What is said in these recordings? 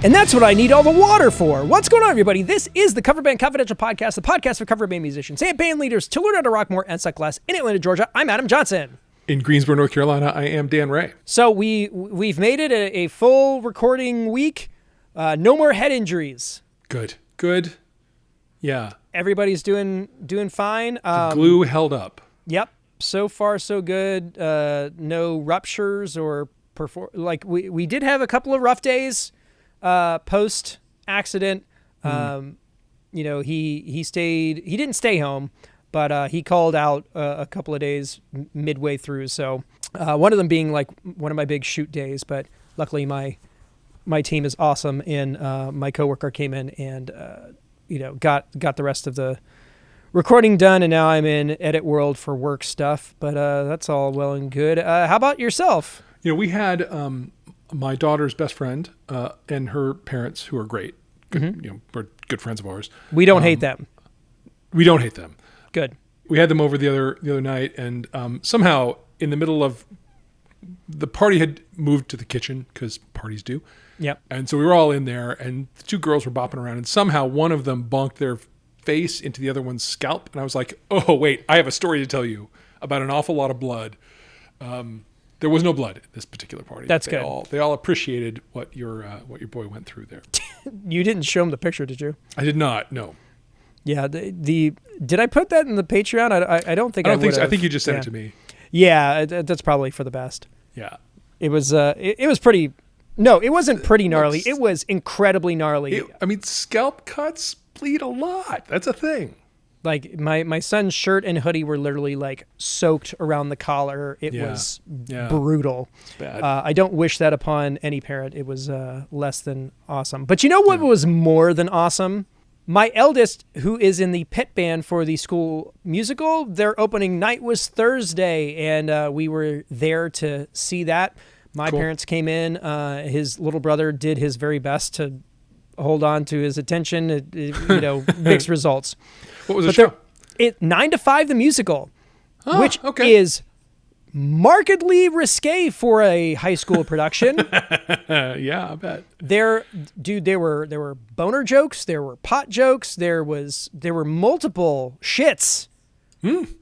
And that's what I need all the water for. What's going on, everybody? This is the Coverbandconfidential podcast, the podcast for cover band musicians and band leaders to learn how to rock more and suck less. In Atlanta, Georgia, I'm Adam Johnson. In Greensboro, North Carolina, I am Dan Ray. So we've made it a full recording week. No more head injuries. Good. Yeah. Everybody's doing fine. The glue held up. Yep. So far, so good. No ruptures or we did have a couple of rough days. Post accident, he didn't stay home, but he called out a couple of days midway through. So one of them being like one of my big shoot days, but luckily my team is awesome, and my coworker came in and got the rest of the recording done, and now I'm in edit world for work stuff. But that's all well and good. How about yourself? We had my daughter's best friend and her parents, who are great, good, are good friends of ours. We don't hate them. We don't hate them. Good. We had them over the other night, and somehow in the middle of the party had moved to the kitchen, because parties do. Yep. And so we were all in there, and the two girls were bopping around, and somehow one of them bonked their face into the other one's scalp, and I was like, "Oh wait, I have a story to tell you about an awful lot of blood." There was no blood at this particular party. That's good. They all appreciated what your boy went through there. You didn't show him the picture, did you? I did not. No. Yeah. Did I put that in the Patreon? I don't think I would have. I think you just sent it to me. Yeah, that's probably for the best. Yeah. It was pretty. No, it wasn't pretty gnarly. It was incredibly gnarly. Scalp cuts bleed a lot. That's a thing. Like my son's shirt and hoodie were literally like soaked around the collar. It was brutal. It's bad. I don't wish that upon any parent. It was less than awesome. But you know what was more than awesome? My eldest, who is in the pit band for the school musical, their opening night was Thursday, and we were there to see that. My parents came in. His little brother did his very best to hold on to his attention. Mixed results. What was the show? 9 to 5, the musical, which is markedly risque for a high school production. Yeah, I bet. There were boner jokes, there were pot jokes, there were multiple shits.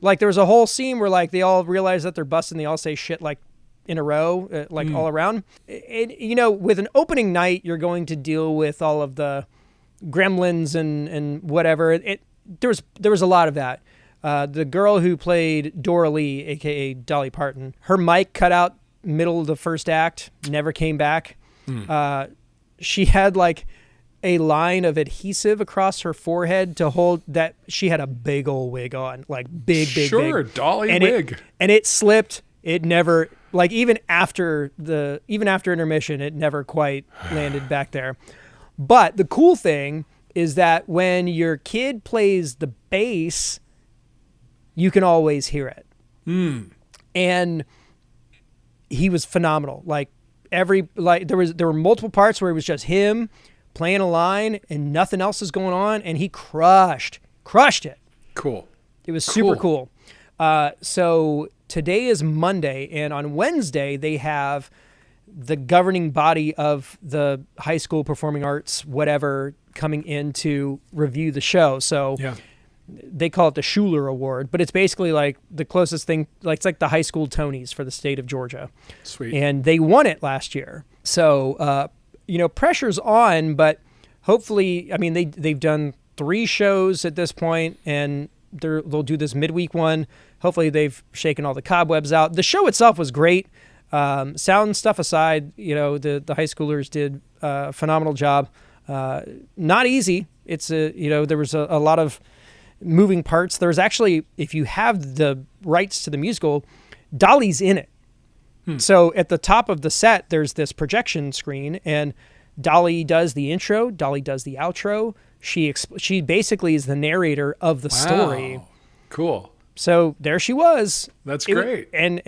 Like there was a whole scene where like they all realize that they're busting, they all say shit like in a row, all around. With an opening night, you're going to deal with all of the gremlins and whatever. There was a lot of that. The girl who played Dora Lee, aka Dolly Parton, her mic cut out middle of the first act, never came back. She had like a line of adhesive across her forehead to hold that. She had a big old wig on, like big. Sure, Dolly wig. And it slipped. It never, like even after intermission, it never quite landed back there. But the cool thing is that when your kid plays the bass, you can always hear it. And he was phenomenal. Like there were multiple parts where it was just him playing a line and nothing else is going on, and he crushed it. Cool. It was super cool. So today is Monday, and on Wednesday they have the governing body of the high school performing arts, whatever, coming in to review the show. So they call it the Schuler Award, but it's basically like the closest thing, like it's like the high school Tonys for the state of Georgia. Sweet. And they won it last year. So, pressure's on, but hopefully, they've done 3 shows at this point, and they'll do this midweek one. Hopefully they've shaken all the cobwebs out. The show itself was great. Sound stuff aside, the high schoolers did a phenomenal job. Not easy. It's there was a lot of moving parts. There's actually, if you have the rights to the musical, Dolly's in it. So at the top of the set, there's this projection screen, and Dolly does the intro. Dolly does the outro. She basically is the narrator of the story. Cool. So there she was. That's great. And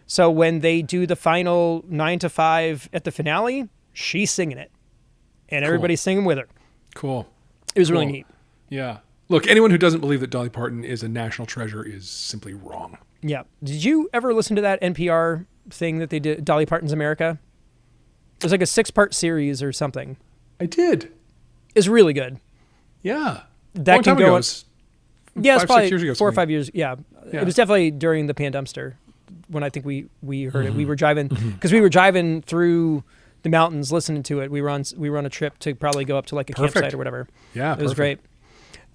so when they do the final 9 to 5 at the finale, she's singing it, and everybody's singing with her. Cool. It was really neat. Yeah. Look, anyone who doesn't believe that Dolly Parton is a national treasure is simply wrong. Yeah. Did you ever listen to that NPR thing that they did, Dolly Parton's America? It was like a 6-part series or something. I did. It's really good. Yeah. That Long can time go ago. on. It was Yeah, it's 5, probably 6 years ago. 4 or something. 5 years. Yeah. Yeah. It was definitely during the Pandumpster when I think we heard it. We Mm-hmm. were driving because we were driving through the mountains listening to it. We were on a trip to probably go up to like a Perfect. campsite or whatever. Yeah. It was perfect.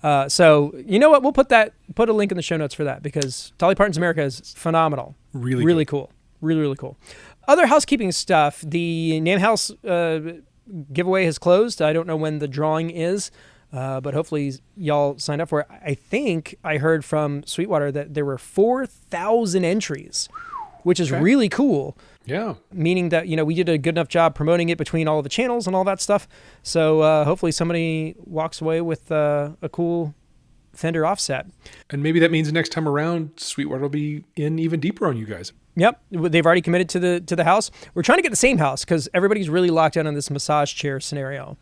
great. So you know what? We'll put a link in the show notes for that because Dolly Parton's America is phenomenal. Really cool. Really cool. Other housekeeping stuff. The Name House giveaway has closed. I don't know when the drawing is, but hopefully y'all signed up for it. I think I heard from Sweetwater that there were 4,000 entries, which is really cool. Yeah. Meaning that, we did a good enough job promoting it between all of the channels and all that stuff. So hopefully somebody walks away with a cool Fender offset. And maybe that means next time around, Sweetwater will be in even deeper on you guys. Yep, they've already committed to the house. We're trying to get the same house because everybody's really locked in on this massage chair scenario.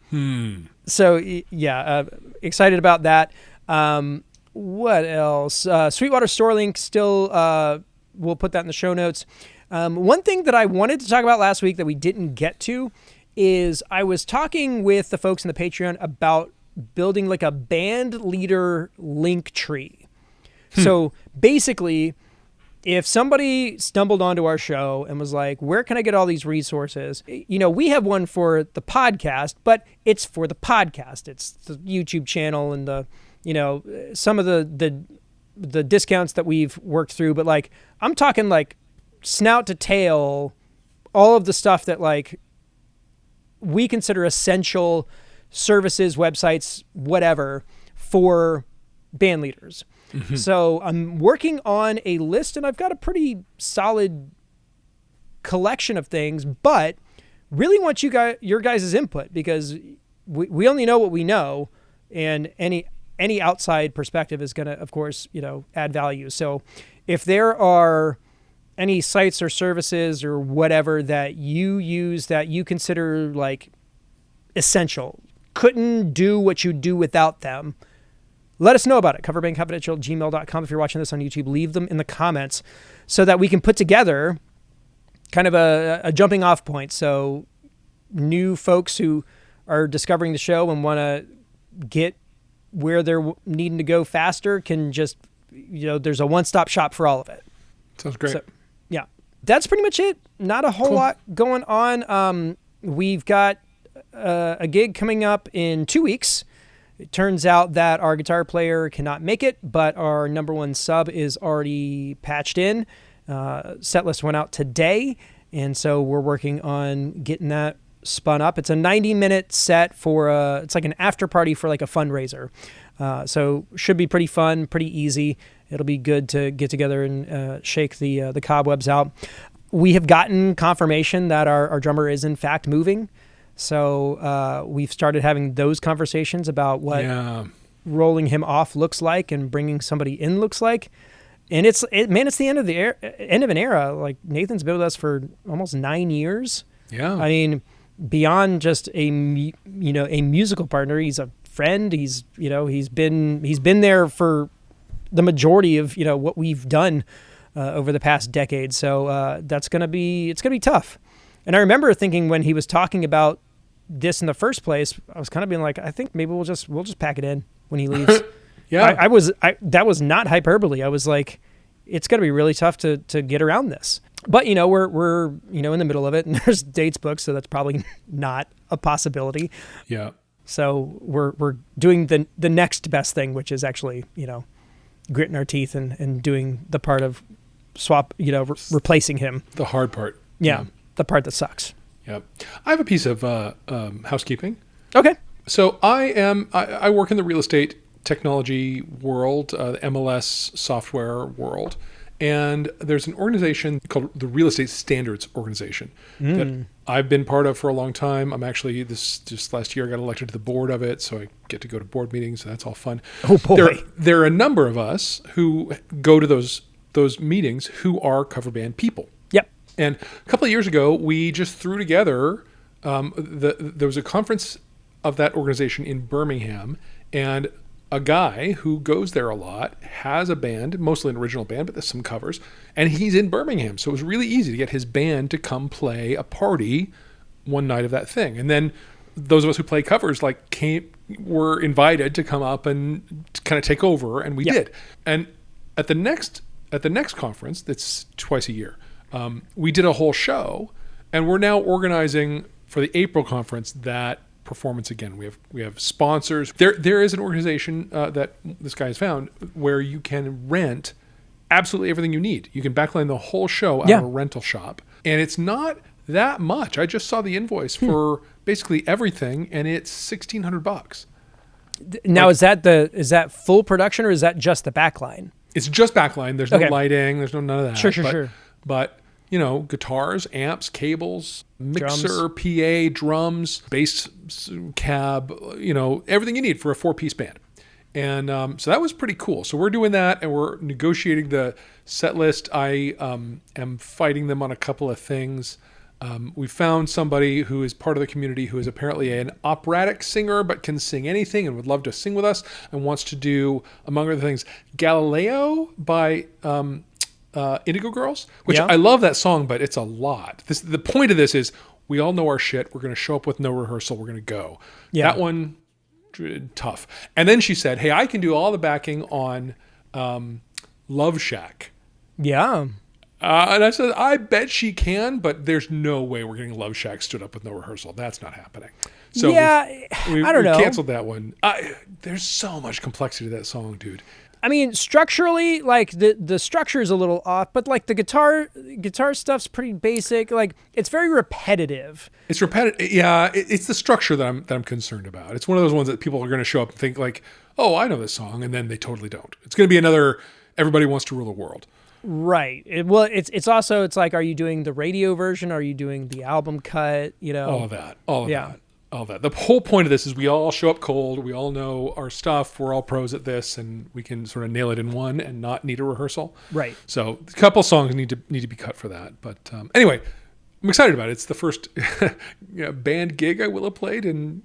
So yeah, excited about that. What else? Sweetwater store link still. We'll put that in the show notes. One thing that I wanted to talk about last week that we didn't get to is I was talking with the folks in the Patreon about building like a band leader Linktree. So basically, if somebody stumbled onto our show and was like, where can I get all these resources? We have one for the podcast, but it's for the podcast. It's the YouTube channel and some of the discounts that we've worked through. But like, I'm talking like snout to tail, all of the stuff that like we consider essential services, websites, whatever, for band leaders. So I'm working on a list and I've got a pretty solid collection of things, but really want your guys' input because we only know what we know, and any outside perspective is going to, of course, add value. So if there are any sites or services or whatever that you use that you consider like essential, couldn't do what you do without them, let us know about it. Coverbandconfidential@gmail.com. If you're watching this on YouTube, leave them in the comments so that we can put together kind of a jumping off point. So new folks who are discovering the show and want to get where they're needing to go faster can just, there's a one-stop shop for all of it. Sounds great. So, yeah, that's pretty much it. Not a whole lot going on. We've got a gig coming up in 2 weeks. It turns out that our guitar player cannot make it, but our number one sub is already patched in. Setlist went out today, and so we're working on getting that spun up. It's a 90-minute set it's like an after party for like a fundraiser. So should be pretty fun, pretty easy. It'll be good to get together and shake the cobwebs out. We have gotten confirmation that our drummer is in fact moving. So we've started having those conversations about what rolling him off looks like and bringing somebody in looks like. And it's the end of an era. Like Nathan's been with us for almost 9 years. Yeah. I mean, beyond just a musical partner, he's a friend. He's been there for the majority of what we've done over the past decade. So it's gonna be tough. And I remember thinking when he was talking about this in the first place, I was kind of being like, I think maybe we'll just pack it in when he leaves. Yeah. That was not hyperbole. I was like, it's going to be really tough to get around this. But we're in the middle of it, and there's dates booked, so that's probably not a possibility. Yeah. So we're doing the next best thing, which is actually gritting our teeth and doing the part of replacing him. The hard part. Yeah. The part that sucks. Yep. I have a piece of housekeeping. Okay. So I work in the real estate technology world, the MLS software world, and there's an organization called the Real Estate Standards Organization that I've been part of for a long time. I'm actually just last year I got elected to the board of it, so I get to go to board meetings, so that's all fun. Oh boy. There are a number of us who go to those meetings who are cover band people. And a couple of years ago, we just threw together, there was a conference of that organization in Birmingham, and a guy who goes there a lot has a band, mostly an original band, but there's some covers, and he's in Birmingham. So it was really easy to get his band to come play a party one night of that thing. And then those of us who play covers were invited to come up and kind of take over, and we did. And at the next conference, that's twice a year, we did a whole show, and we're now organizing for the April conference that performance again. We have sponsors. There is an organization that this guy has found where you can rent absolutely everything you need. You can backline the whole show out of a rental shop, and it's not that much. I just saw the invoice for basically everything, and it's $1,600. Now, is that full production, or is that just the backline? It's just backline. There's no lighting. There's none of that. Sure. But guitars, amps, cables, mixer, PA, drums, bass cab, everything you need for a 4-piece band. And so that was pretty cool. So we're doing that, and we're negotiating the set list. I am fighting them on a couple of things. We found somebody who is part of the community who is apparently an operatic singer but can sing anything and would love to sing with us and wants to do, among other things, Galileo by Indigo Girls, which I love that song, but it's a lot. The point of this is we all know our shit. We're going to show up with no rehearsal. We're going to go. That one, tough. And then she said, hey, I can do all the backing on Love Shack. Yeah. And I said, I bet she can, but there's no way we're getting Love Shack stood up with no rehearsal. That's not happening. So I don't know. We canceled that one. There's so much complexity to that song, dude. I mean, structurally, like the structure is a little off, but like the guitar stuff's pretty basic. Like it's very repetitive. It's repetitive. Yeah, it's the structure that I'm concerned about. It's one of those ones that people are going to show up and think like, oh, I know this song, and then they totally don't. It's going to be another Everybody Wants to Rule the World. Right. It's also like, are you doing the radio version? Are you doing the album cut? All of that. All that. The whole point of this is we all show up cold. We all know our stuff. We're all pros at this, and we can sort of nail it in one and not need a rehearsal. Right. So a couple songs need to be cut for that. But anyway, I'm excited about it. It's the first band gig I will have played in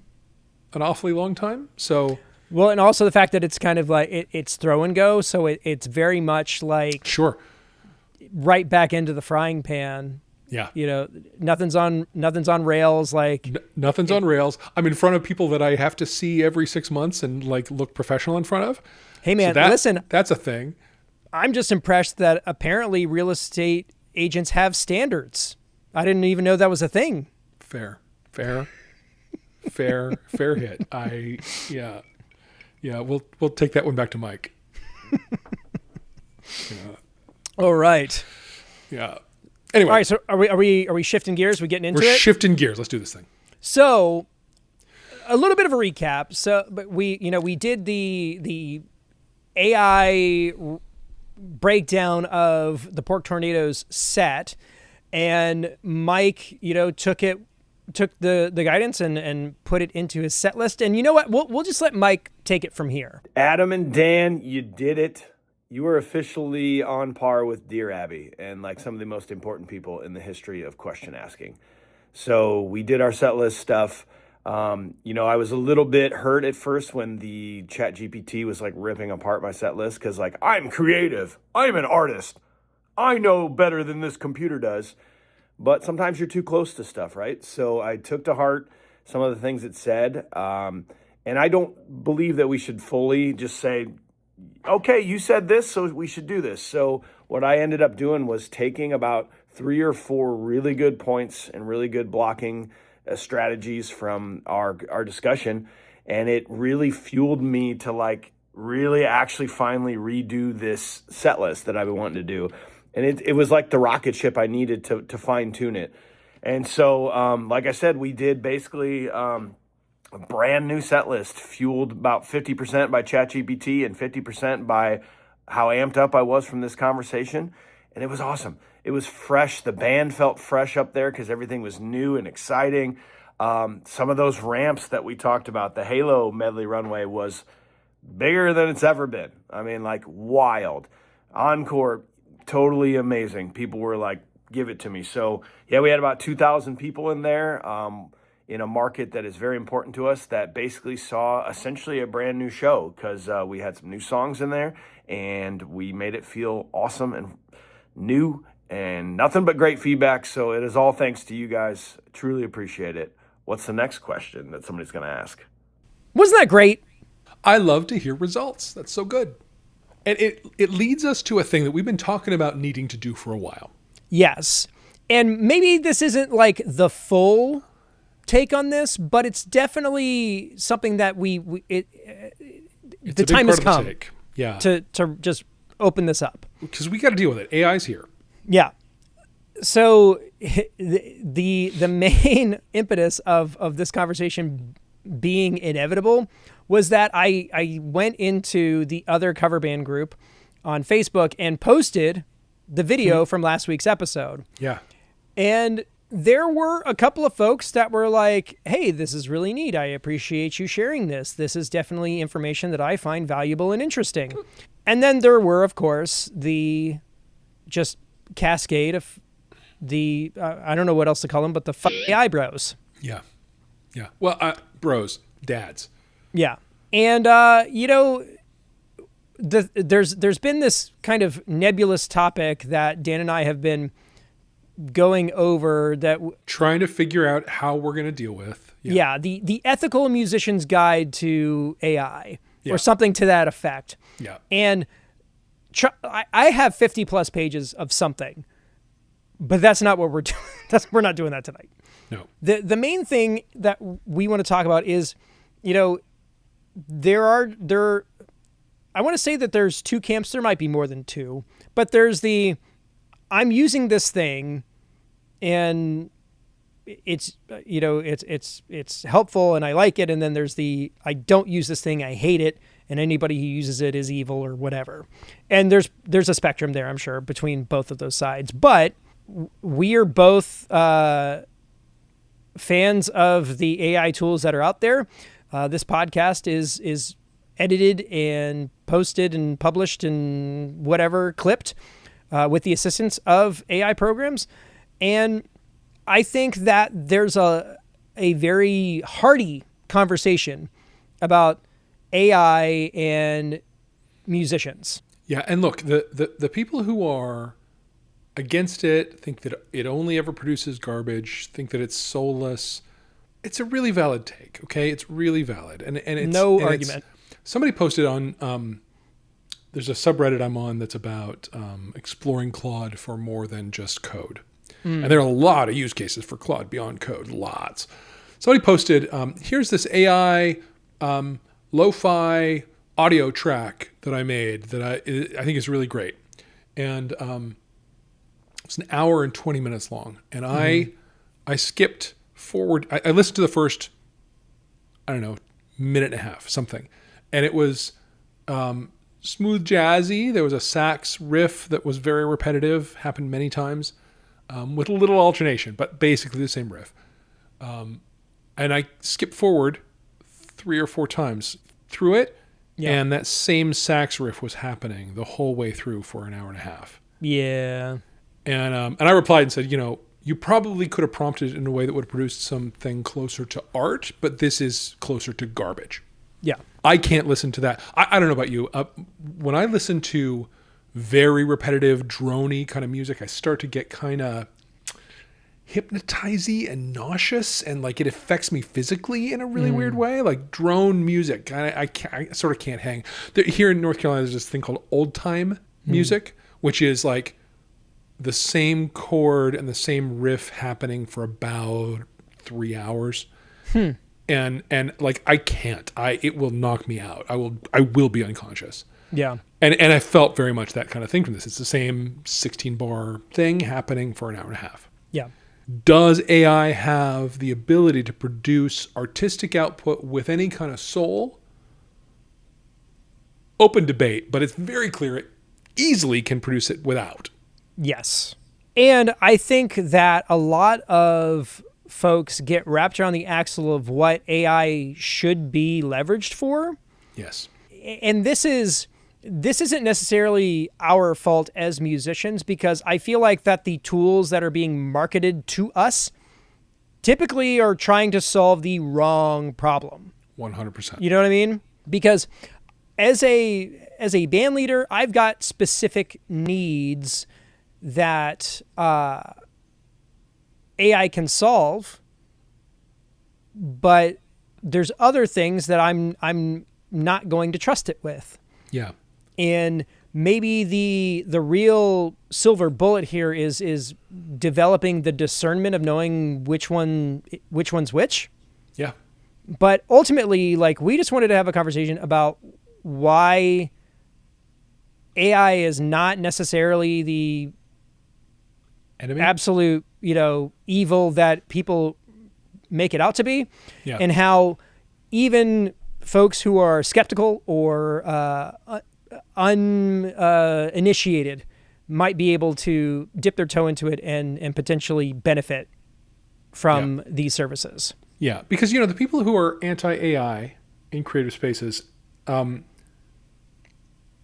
an awfully long time. So. Well, and also the fact that it's kind of like it's throw and go, so it's very much like right back into the frying pan. Yeah, nothing's on rails. Nothing's on rails. I'm in front of people that I have to see every 6 months and look professional in front of. Hey man, listen, that's a thing. I'm just impressed that apparently real estate agents have standards. I didn't even know that was a thing. Fair hit. Yeah, we'll take that one back to Mike. All right. Yeah. Anyway. All right. So are we shifting gears? We getting into it? We're shifting gears. Let's do this thing. So, a little bit of a recap. But we did the AI breakdown of the Pork Tornadoes set, and Mike, took the guidance and put it into his set list. And you know what? We'll just let Mike take it from here. Adam and Dan, you did it. You are officially on par with Dear Abby and some of the most important people in the history of question asking. So we did our set list stuff. I was a little bit hurt at first when the ChatGPT was ripping apart my set list because I'm creative. I'm an artist. I know better than this computer does. But sometimes you're too close to stuff, right? So I took to heart some of the things it said. And I don't believe that we should fully just say, okay, you said this, so we should do this. So what I ended up doing was taking about 3 or 4 really good points and really good blocking strategies from our discussion. And it really fueled me to really actually finally redo this set list that I've been wanting to do. And it was like the rocket ship I needed to fine tune it. And so, like I said, we did basically a brand new set list fueled about 50% by ChatGPT and 50% by how amped up I was from this conversation. And it was awesome. It was fresh. The band felt fresh up there because everything was new and exciting. Some of those ramps that we talked about, the Halo medley runway was bigger than it's ever been. I mean, wild. Encore, totally amazing. People were give it to me. So yeah, we had about 2,000 people in there in a market that is very important to us that basically saw essentially a brand new show because we had some new songs in there and we made it feel awesome and new and nothing but great feedback. So it is all thanks to you guys. Truly appreciate it. What's the next question that somebody's going to ask? Wasn't that great? I love to hear results. That's so good. And it leads us to a thing that we've been talking about needing to do for a while. Yes. And maybe this isn't like the full take on this, but it's definitely something that the time has come to just open this up. Because we got to deal with it. AI's here. Yeah. So the main impetus of this conversation being inevitable was that I went into the other cover band group on Facebook and posted the video from last week's episode. Yeah. And there were a couple of folks that were like, hey, this is really neat. I appreciate you sharing this. This is definitely information that I find valuable and interesting. And then there were, of course, the just cascade of the, I don't know what else to call them, but the AI bros. Yeah. Yeah. Well, bros, dads. Yeah. And, there's been this kind of nebulous topic that Dan and I have been going over that trying to figure out how we're going to deal with. Yeah. The ethical musician's guide to AI or something to that effect. Yeah. And I have 50 plus pages of something, but that's not what we're doing. We're not doing that tonight. No. The main thing that we want to talk about is, I want to say that there's two camps. There might be more than two, but there's I'm using this thing and it's helpful and I like it. And then there's I don't use this thing. I hate it. And anybody who uses it is evil or whatever. And there's a spectrum there, I'm sure, between both of those sides, but we are both, fans of the AI tools that are out there. This podcast is edited and posted and published and whatever, clipped with the assistance of AI programs. And I think that there's a very hearty conversation about AI and musicians. Yeah, and look, the people who are against it think that it only ever produces garbage, think that it's soulless. It's a really valid take, okay? It's really valid. And it's no argument. Somebody posted on, there's a subreddit I'm on that's about exploring Claude for more than just code. And there are a lot of use cases for Claude beyond code, lots. Somebody posted, here's this AI lo-fi audio track that I made that I think is really great. And it's an hour and 20 minutes long. And I skipped forward. I listened to the first, minute and a half, something. And it was smooth jazzy. There was a sax riff that was very repetitive, happened many times, with a little alternation, but basically the same riff. And I skipped forward 3 or 4 times through it, and that same sax riff was happening the whole way through for an hour and a half. Yeah. And I replied and said, you probably could have prompted it in a way that would have produced something closer to art, but this is closer to garbage. Yeah. I can't listen to that. I don't know about you. When I listen to very repetitive, droney kind of music, I start to get kind of hypnotizing and nauseous, and like it affects me physically in a really weird way. Like drone music, I sort of can't hang. Here in North Carolina, there's this thing called old time music, which is like the same chord and the same riff happening for about 3 hours. And like I can't. It will knock me out. I will be unconscious. Yeah. And I felt very much that kind of thing from this. It's the same 16 bar thing happening for an hour and a half. Yeah. Does AI have the ability to produce artistic output with any kind of soul? Open debate, but it's very clear it easily can produce it without. Yes. And I think that a lot of folks get wrapped around the axle of what AI should be leveraged for. Yes. And this isn't necessarily our fault as musicians, because I feel like that the tools that are being marketed to us typically are trying to solve the wrong problem. 100%. You know what I mean? Because as a band leader, I've got specific needs that AI can solve, but there's other things that I'm not going to trust it with. Yeah. And maybe the real silver bullet here is developing the discernment of knowing which one's which. Yeah. But ultimately, like, we just wanted to have a conversation about why AI is not necessarily the Enemy? absolute, evil that people make it out to be, Yeah. and how even folks who are skeptical or uninitiated might be able to dip their toe into it and potentially benefit from these services. Yeah, because the people who are anti-AI in creative spaces,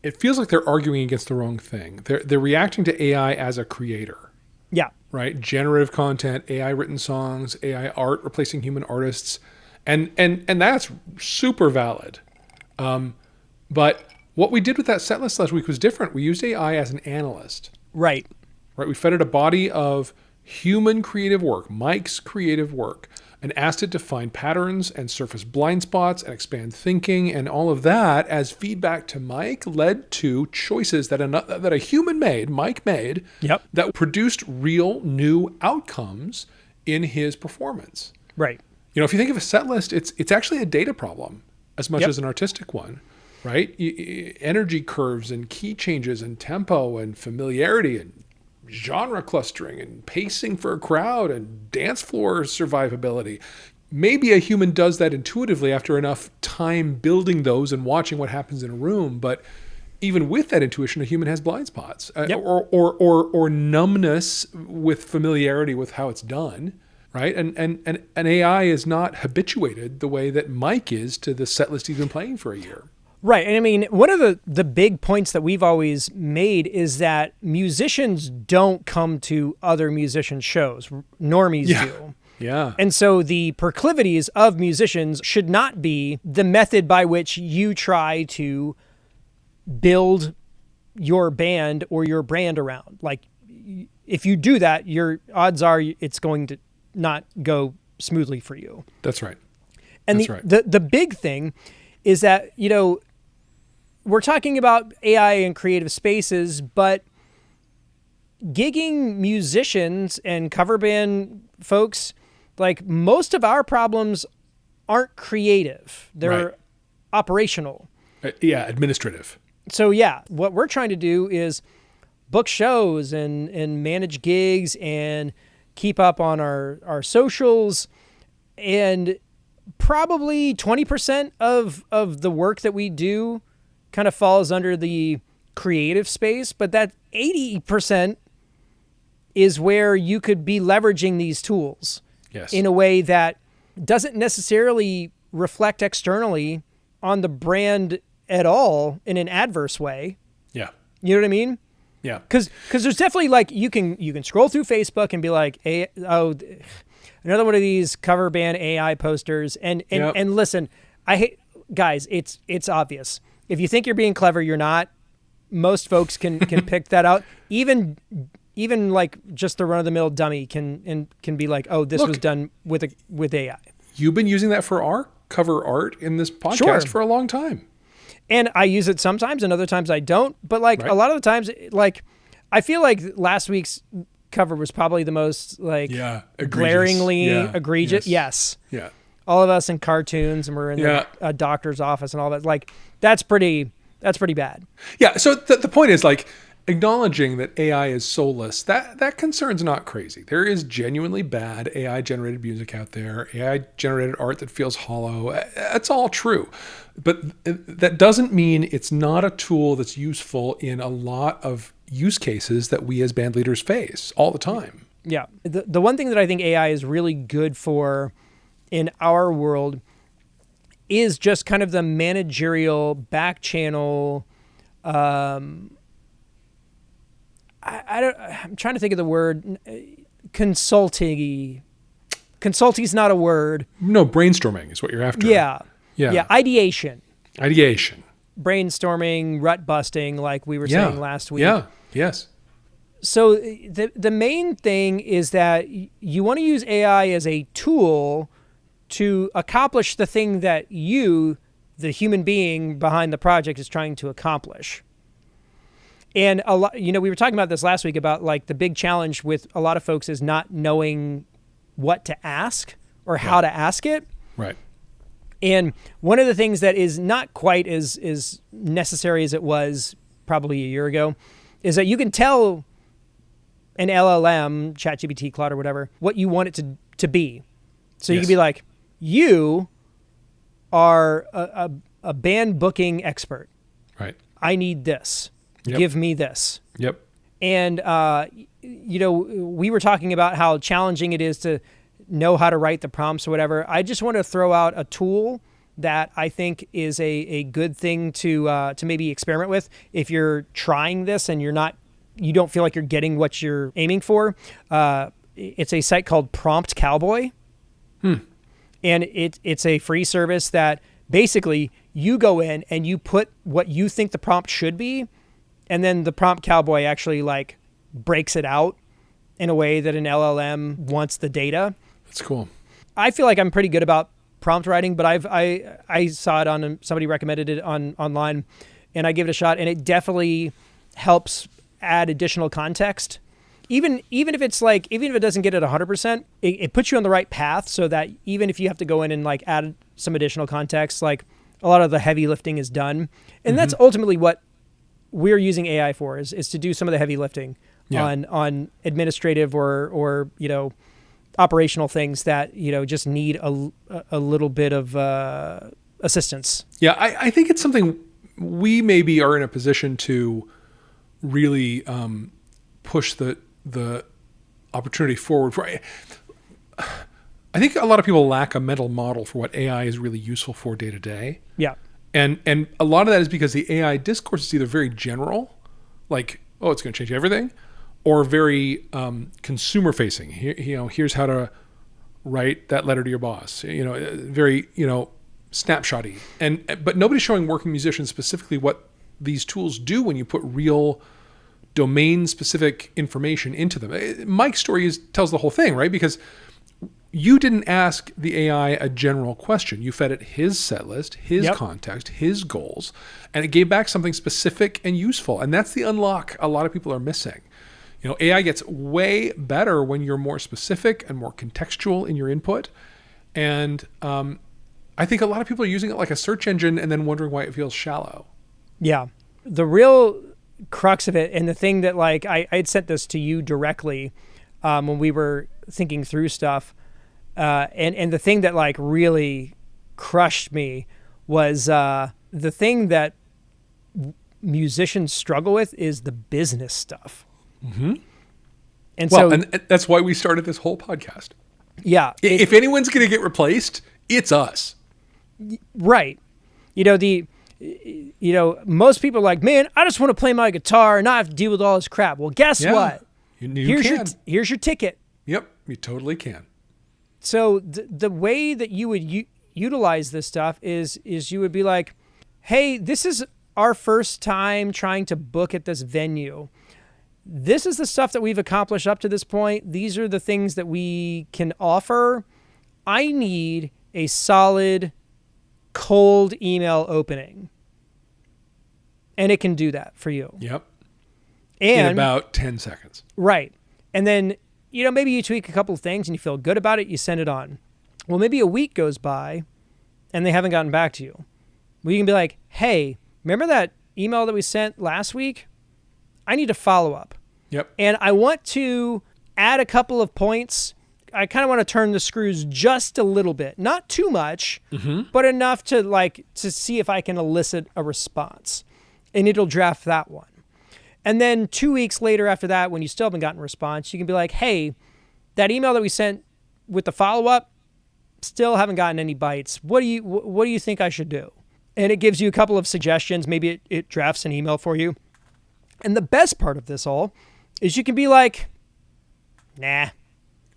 it feels like they're arguing against the wrong thing. They're reacting to AI as a creator, Yeah. right? Generative content, AI written songs, AI art replacing human artists, and that's super valid. But what we did with that set list last week was different. We used AI as an analyst. Right. Right. We fed it a body of human creative work, Mike's creative work, and asked it to find patterns and surface blind spots and expand thinking, and all of that as feedback to Mike led to choices that a human made, Mike made, Yep. that produced real new outcomes in his performance. Right. If you think of a set list, it's actually a data problem as much as an artistic one, right? Energy curves and key changes and tempo and familiarity and genre clustering and pacing for a crowd and dance floor survivability. Maybe a human does that intuitively after enough time building those and watching what happens in a room, but even with that intuition, a human has blind spots or numbness with familiarity with how it's done, right? And an AI is not habituated the way that Mike is to the set list he's been playing for a year. Right. And I mean, one of the big points that we've always made is that musicians don't come to other musician shows. Normies do. Yeah. And so the proclivities of musicians should not be the method by which you try to build your band or your brand around. Like, if you do that, your odds are it's going to not go smoothly for you. That's right. And the big thing is that, we're talking about AI in creative spaces, but gigging musicians and cover band folks, like, most of our problems aren't creative. They're operational. Administrative. So what we're trying to do is book shows and manage gigs and keep up on our socials, and probably 20% of the work that we do kind of falls under the creative space, but that 80% is where you could be leveraging these tools in a way that doesn't necessarily reflect externally on the brand at all in an adverse way. Yeah. You know what I mean? Yeah. Because there's definitely, like, you can scroll through Facebook and be like, another one of these cover band AI posters. And listen, I hate, guys, it's obvious. If you think you're being clever, you're not. Most folks can pick that out. Even like just the run-of-the-mill dummy can be like, oh, this was done with AI. You've been using that for our cover art in this podcast for a long time. And I use it sometimes and other times I don't. But a lot of the times, like, I feel like last week's cover was probably the most glaringly egregious. Yes. Yeah. All of us in cartoons, and we're in a doctor's office and all that. Like, that's pretty bad. Yeah. So the point is, like, acknowledging that AI is soulless, that concern's not crazy. There is genuinely bad AI generated music out there, AI generated art that feels hollow. That's all true. But that doesn't mean it's not a tool that's useful in a lot of use cases that we as band leaders face all the time. Yeah. The one thing that I think AI is really good for in our world is just kind of the managerial back channel. I'm trying to think of the word. Consulting. Consulting's not a word. No, brainstorming is what you're after. Yeah. Ideation. Ideation. Brainstorming, rut busting, like we were saying last week. Yeah. Yes. So the main thing is that you want to use AI as a tool to accomplish the thing that you, the human being behind the project, is trying to accomplish. And a lot, we were talking about this last week about like the big challenge with a lot of folks is not knowing what to ask or how to ask it. Right. And one of the things that is not quite as necessary as it was probably a year ago is that you can tell an LLM, ChatGPT, Claude, or whatever, what you want it to be. So you can be like, you are a band booking expert. Right. I need this. Yep. Give me this. Yep. And, we were talking about how challenging it is to know how to write the prompts or whatever. I just want to throw out a tool that I think is a good thing to maybe experiment with if you're trying this and you don't feel like you're getting what you're aiming for. It's a site called Prompt Cowboy. And it's a free service that basically you go in and you put what you think the prompt should be, and then the Prompt Cowboy actually like breaks it out in a way that an LLM wants the data. That's cool. I feel like I'm pretty good about prompt writing, but I saw it on somebody recommended it online, and I gave it a shot, and it definitely helps add additional context. Even if it's like, even if it doesn't get it 100%, it puts you on the right path so that even if you have to go in and like add some additional context, like a lot of the heavy lifting is done. And that's ultimately what we're using AI for is to do some of the heavy lifting on administrative or operational things that, just need a little bit of assistance. Yeah, I think it's something we maybe are in a position to really push the opportunity forward for. I think a lot of people lack a mental model for what AI is really useful for day to day. Yeah. And a lot of that is because the AI discourse is either very general, like, oh, it's going to change everything, or very consumer facing. Here's how to write that letter to your boss. Very snapshotty. But nobody's showing working musicians specifically what these tools do when you put real domain specific information into them. Mike's story tells the whole thing, right? Because you didn't ask the AI a general question. You fed it his set list, his context, his goals, and it gave back something specific and useful. And that's the unlock a lot of people are missing. AI gets way better when you're more specific and more contextual in your input. And I think a lot of people are using it like a search engine and then wondering why it feels shallow. Yeah. The real crux of it, and the thing that like I had sent this to you directly when we were thinking through stuff, and the thing that like really crushed me was the thing that musicians struggle with is the business stuff. Mm-hmm. And that's why we started this whole podcast. Yeah. If anyone's going to get replaced, it's us. Right. Most people are like, man, I just want to play my guitar and not have to deal with all this crap. Well, guess what? Here's your ticket. Yep, you totally can. So the way that you would utilize this stuff is you would be like, hey, this is our first time trying to book at this venue. This is the stuff that we've accomplished up to this point. These are the things that we can offer. I need a solid cold email opening. And it can do that for you. Yep. And in about 10 seconds. Right. And then, maybe you tweak a couple of things and you feel good about it, you send it on. Well, maybe a week goes by and they haven't gotten back to you. Well, you can be like, hey, remember that email that we sent last week? I need to follow up. Yep. And I want to add a couple of points. I kind of want to turn the screws just a little bit, not too much, but enough to see if I can elicit a response. And it'll draft that one. And then 2 weeks later after that, when you still haven't gotten a response, you can be like, hey, that email that we sent with the follow-up, still haven't gotten any bites. What do you think I should do? And it gives you a couple of suggestions. Maybe it drafts an email for you. And the best part of this all is you can be like, nah.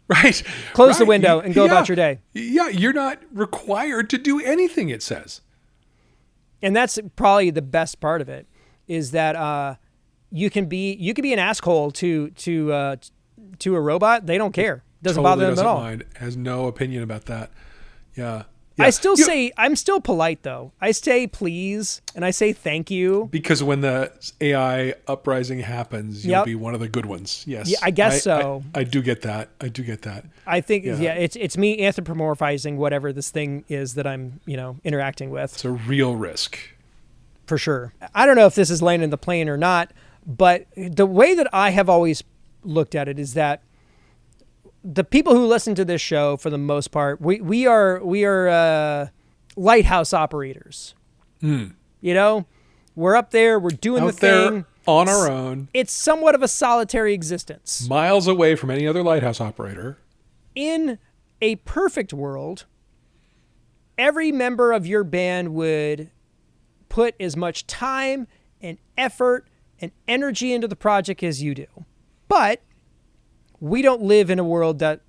Right. Close the window and go about your day. Yeah, you're not required to do anything it says. And that's probably the best part of it, is that you can be an asshole to a robot. They don't care. Doesn't Totally bother them doesn't at all. mind. Has no opinion about that. Yeah. I still say, I'm still polite though. I say please and I say thank you. Because when the AI uprising happens, you'll be one of the good ones. Yes. Yeah, I guess so. I do get that. I think, it's me anthropomorphizing whatever this thing is that I'm, interacting with. It's a real risk. For sure. I don't know if this is laying in the plane or not, but the way that I have always looked at it is that the people who listen to this show, for the most part, we are lighthouse operators. We're up there, we're doing out the thing on our own. It's somewhat of a solitary existence, miles away from any other lighthouse operator. In a perfect world, every member of your band would put as much time and effort and energy into the project as you do, but we don't live in a world that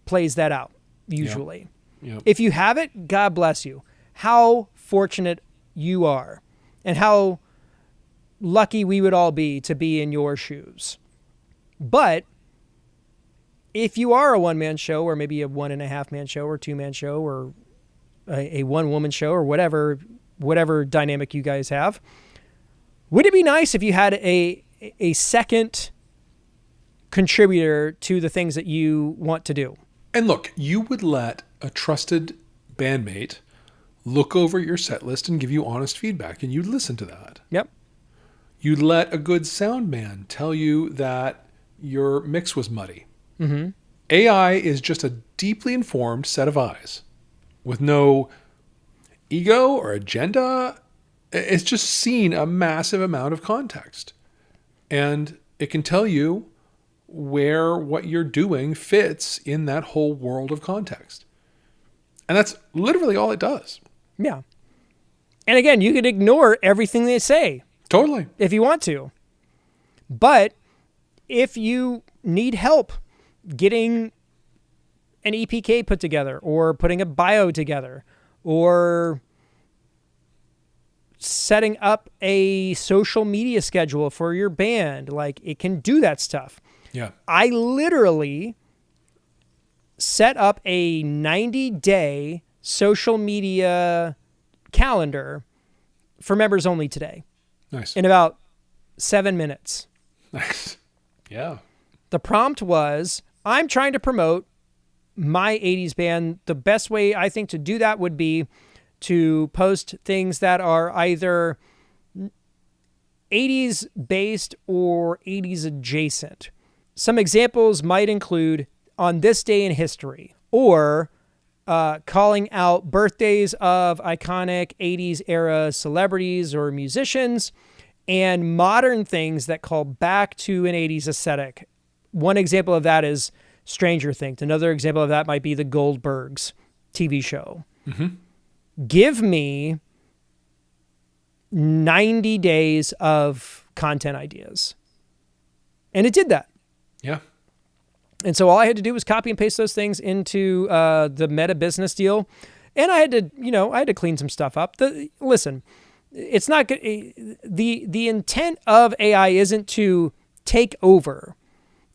plays that out, usually. Yep. If you have it, God bless you. How fortunate you are, and how lucky we would all be to be in your shoes. But if you are a one-man show, or maybe a 1.5-man show, or 2-man show, or a one-woman show, or whatever dynamic you guys have, would it be nice if you had a second contributor to the things that you want to do? And look, you would let a trusted bandmate look over your set list and give you honest feedback, and you'd listen to that. Yep. You'd let a good sound man tell you that your mix was muddy. Mm-hmm. AI is just a deeply informed set of eyes with no ego or agenda. It's just seen a massive amount of context, and it can tell you where what you're doing fits in that whole world of context. And that's literally all it does. Yeah. And again, you could ignore everything they say. Totally. If you want to. But if you need help getting an EPK put together, or putting a bio together, or setting up a social media schedule for your band, like, it can do that stuff. Yeah. I literally set up a 90-day social media calendar for members only today. Nice. In about 7 minutes. Nice. Yeah. The prompt was, I'm trying to promote my 80s band. The best way I think to do that would be to post things that are either 80s based or 80s adjacent. Some examples might include on this day in history, or calling out birthdays of iconic 80s era celebrities or musicians, and modern things that call back to an 80s aesthetic. One example of that is Stranger Things. Another example of that might be the Goldbergs TV show. Mm-hmm. Give me 90 days of content ideas. And it did that. Yeah. And so all I had to do was copy and paste those things into the Meta business deal. And I had to clean some stuff up. Listen, it's not good. The intent of AI isn't to take over.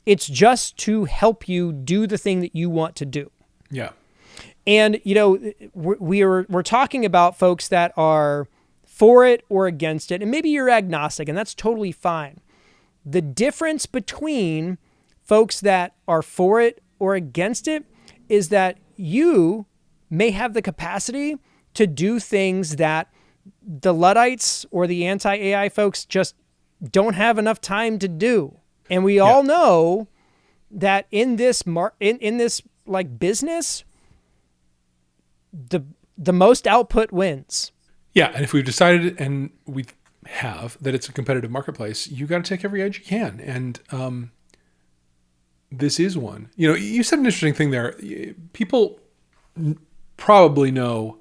It's just to help you do the thing that you want to do. Yeah. And, we're talking about folks that are for it or against it. And maybe you're agnostic, and that's totally fine. The difference between folks that are for it or against it is that you may have the capacity to do things that the Luddites or the anti-AI folks just don't have enough time to do. And we all know that in this in this like business, the most output wins. Yeah, and if we've decided, and we have, that it's a competitive marketplace, you got to take every edge you can. And this is one. You said an interesting thing there. People probably know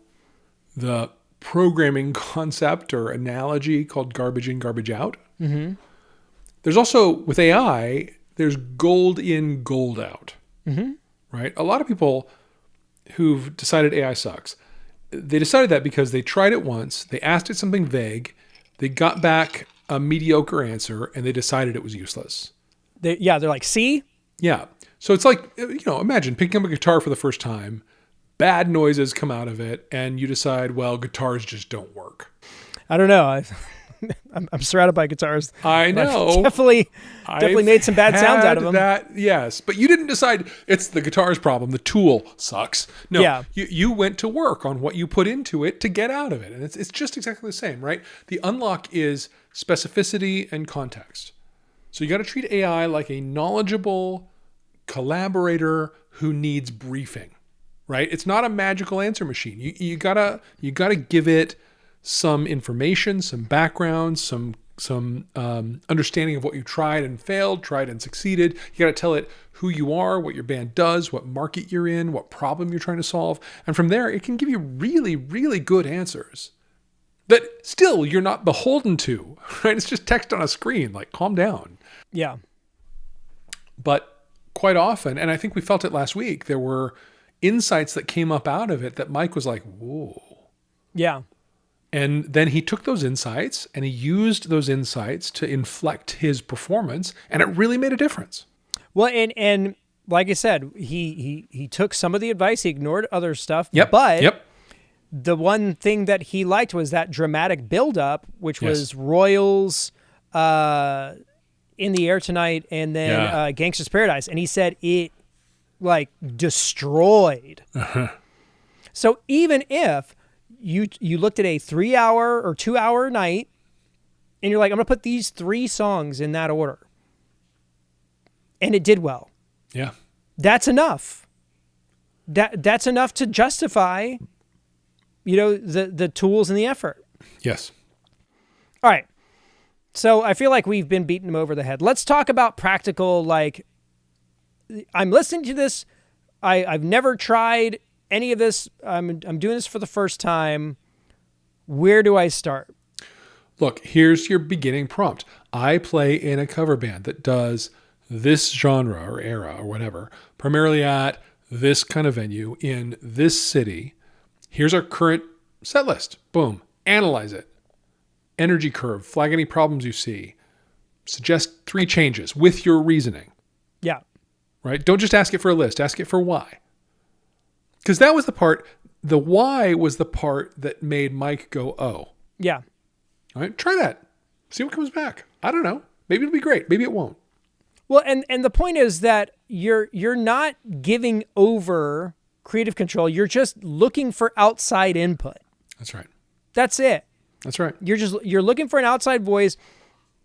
the programming concept or analogy called garbage in, garbage out. Mm-hmm. There's also, with AI, there's gold in, gold out. Mm-hmm. Right? A lot of people who've decided AI sucks, they decided that because they tried it once, they asked it something vague, they got back a mediocre answer and they decided it was useless. They're like, see? Yeah. So it's like, imagine picking up a guitar for the first time, bad noises come out of it, and you decide, well, guitars just don't work. I don't know. I'm surrounded by guitars. I know. Definitely made some bad sounds out of them. That, yes. But you didn't decide it's the guitar's problem. The tool sucks. No, yeah. you went to work on what you put into it to get out of it. And it's just exactly the same, right? The unlock is specificity and context. So you got to treat AI like a knowledgeable collaborator who needs briefing, right? It's not a magical answer machine. You gotta give it some information, some background, some understanding of what you tried and failed, tried and succeeded. You got to tell it who you are, what your band does, what market you're in, what problem you're trying to solve. And from there, it can give you really, really good answers that still you're not beholden to, right? It's just text on a screen, like calm down. Yeah. But quite often, and I think we felt it last week, there were insights that came up out of it that Mike was like, whoa. Yeah. And then he took those insights and he used those insights to inflect his performance, and it really made a difference. Well, and like I said, he took some of the advice, he ignored other stuff. Yep. But the one thing that he liked was that dramatic buildup, which was Royals, In the Air Tonight, and then Gangsta's Paradise. And he said it like destroyed. Uh-huh. So even if you looked at a 3-hour or 2-hour night and you're like, I'm going to put these 3 songs in that order, and it did well. Yeah. That's enough. That's enough to justify, the tools and the effort. Yes. All right. So I feel like we've been beating them over the head. Let's talk about practical, like, I'm listening to this. I've never tried any of this. I'm doing this for the first time. Where do I start? Look, here's your beginning prompt. I play in a cover band that does this genre or era or whatever, primarily at this kind of venue in this city. Here's our current set list. Boom. Analyze it. Energy curve. Flag any problems you see. Suggest 3 changes with your reasoning. Yeah. Right? Don't just ask it for a list. Ask it for why. Because that was the why was the part that made Mike go, oh. Yeah. All right, try that. See what comes back. I don't know. Maybe it'll be great. Maybe it won't. Well, and the point is that you're not giving over creative control. You're just looking for outside input. That's right. That's it. That's right. You're looking for an outside voice.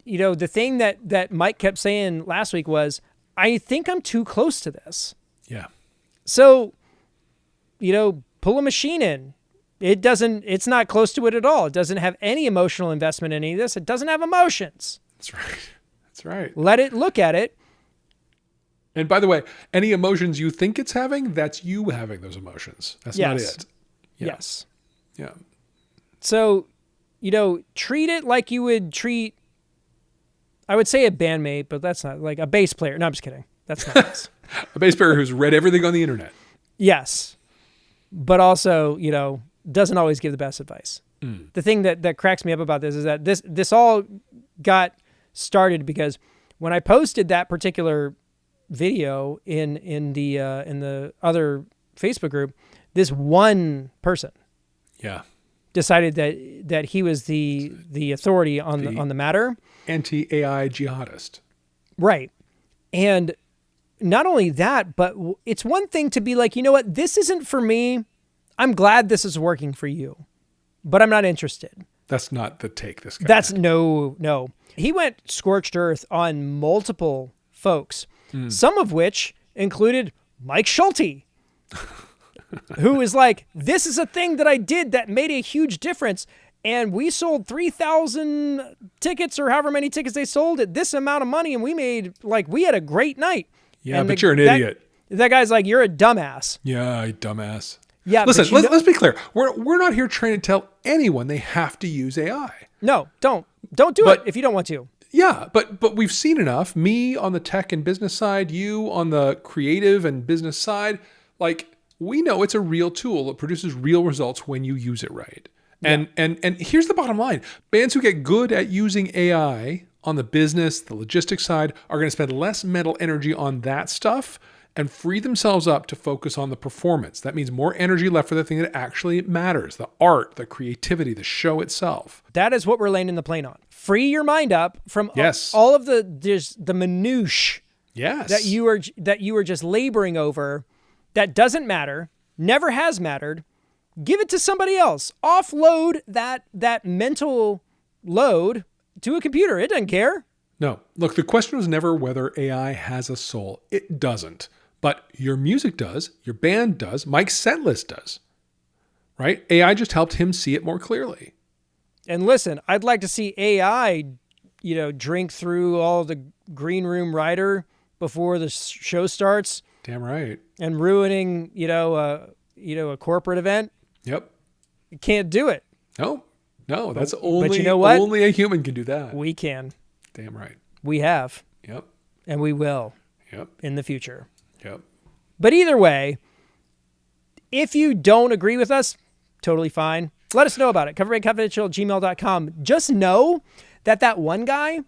The thing that Mike kept saying last week was, I think I'm too close to this. Yeah. So, pull a machine in. It's not close to it at all. It doesn't have any emotional investment in any of this. It doesn't have emotions. That's right. That's right. Let it look at it. And by the way, any emotions you think it's having, that's you having those emotions. That's not it. Yeah. Yes. Yeah. So, treat it like you would treat, I would say a bandmate, but that's not, like a bass player. No, I'm just kidding. That's not this. A bass player who's read everything on the internet. Yes. But also, doesn't always give the best advice. Mm. The thing that cracks me up about this is that this all got started because when I posted that particular video in the other Facebook group, this one person decided that he was the authority on the matter. Anti-AI jihadist. Right. And not only that, but it's one thing to be like, you know what, this isn't for me. I'm glad this is working for you, but I'm not interested. That's not the take this guy That's had. no. He went scorched earth on multiple folks, some of which included Mike Schulte, who is like, this is a thing that I did that made a huge difference. And we sold 3,000 tickets or however many tickets they sold at this amount of money. And we had a great night. Yeah, but you're an idiot. That guy's like, you're a dumbass. Yeah, you dumbass. Yeah. Listen, let's be clear. We're not here trying to tell anyone they have to use AI. No, don't do it if you don't want to. Yeah, but we've seen enough. Me on the tech and business side, you on the creative and business side. Like, we know it's a real tool that produces real results when you use it right. And here's the bottom line. Bands who get good at using AI on the business, the logistics side, are going to spend less mental energy on that stuff and free themselves up to focus on the performance. That means more energy left for the thing that actually matters, the art, the creativity, the show itself. That is what we're landing the plane on. Free your mind up from Yes. all of the minutiae Yes. that you are just laboring over that doesn't matter, never has mattered. Give it to somebody else. Offload that mental load to a computer. It doesn't care. No. Look, the question was never whether AI has a soul. It doesn't. But your music does. Your band does. Mike's setlist does. Right? AI just helped him see it more clearly. And listen, I'd like to see AI, drink through all the green room writer before the show starts. Damn right. And ruining, a corporate event. Yep. You can't do it. No, that's only, but you know what? Only a human can do that. We can. Damn right. We have. Yep. And we will. Yep. In the future. Yep. But either way, if you don't agree with us, totally fine. Let us know about it. Coverbandconfidential@gmail.com. Just know that one guy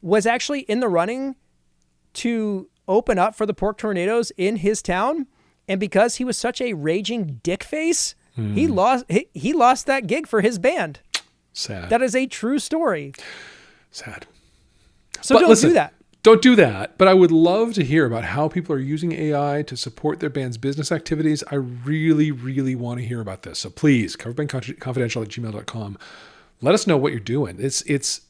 was actually in the running to open up for the Pork Tornadoes in his town. And because he was such a raging dick face, he lost that gig for his band. Sad. That is a true story. Sad. So don't do that. Don't do that. But I would love to hear about how people are using AI to support their band's business activities. I really, really want to hear about this. So please, coverbandconfidential@gmail.com. Let us know what you're doing.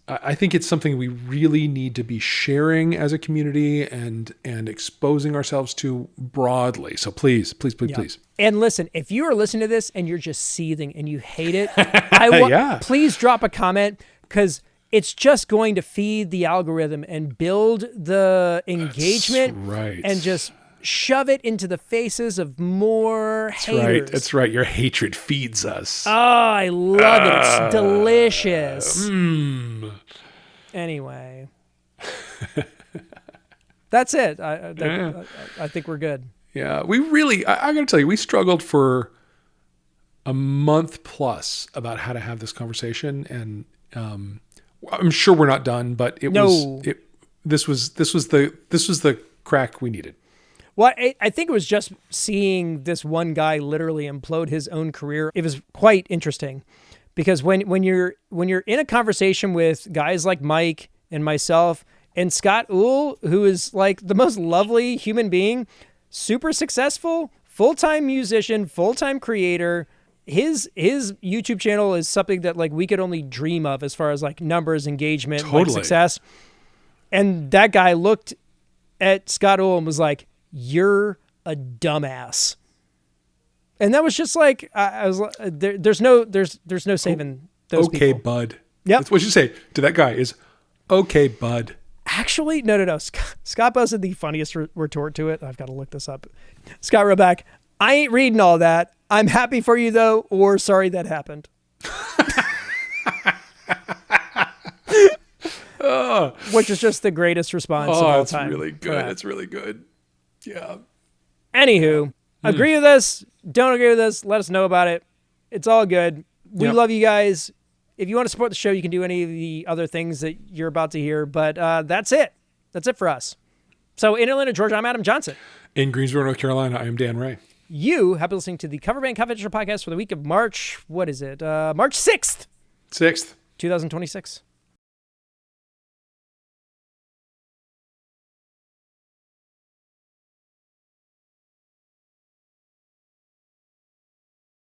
I think it's something we really need to be sharing as a community and exposing ourselves to broadly. So please. And listen, if you are listening to this and you're just seething and you hate it, please drop a comment, because it's just going to feed the algorithm and build the engagement. That's right. And just shove it into the faces of more haters. That's right. Your hatred feeds us. Oh, I love it. It's delicious. Anyway. That's it. I think we're good. Yeah. We really, I got to tell you, we struggled for a month plus about how to have this conversation. And I'm sure we're not done, but this was the crack we needed. Well, I think it was just seeing this one guy literally implode his own career. It was quite interesting, because when you're in a conversation with guys like Mike and myself and Scott Uhl, who is like the most lovely human being, super successful, full-time musician, full-time creator. His YouTube channel is something that like we could only dream of as far as like numbers, engagement, like success. And that guy looked at Scott Uhl and was like, "You're a dumbass." And that was just like, I was there's no saving those people. Okay, bud. Yep. That's what you say to that guy is, "Okay, bud." Actually, no. Scott Buzz had the funniest retort to it. I've got to look this up. Scott wrote back, "I ain't reading all that. I'm happy for you though, or sorry that happened." Which is just the greatest response of all time. Oh, it's really good. It's really good. Yeah. Anywho, agree with us, don't agree with us, let us know about it. It's all good. We love you guys. If you want to support the show, you can do any of the other things that you're about to hear, but that's it. That's it for us. So in Atlanta, Georgia, I'm Adam Johnson. In Greensboro, North Carolina, I am Dan Ray. You have been listening to the Coverband Confidential podcast for the week of March. What is it? March 6th. 6th. 2026.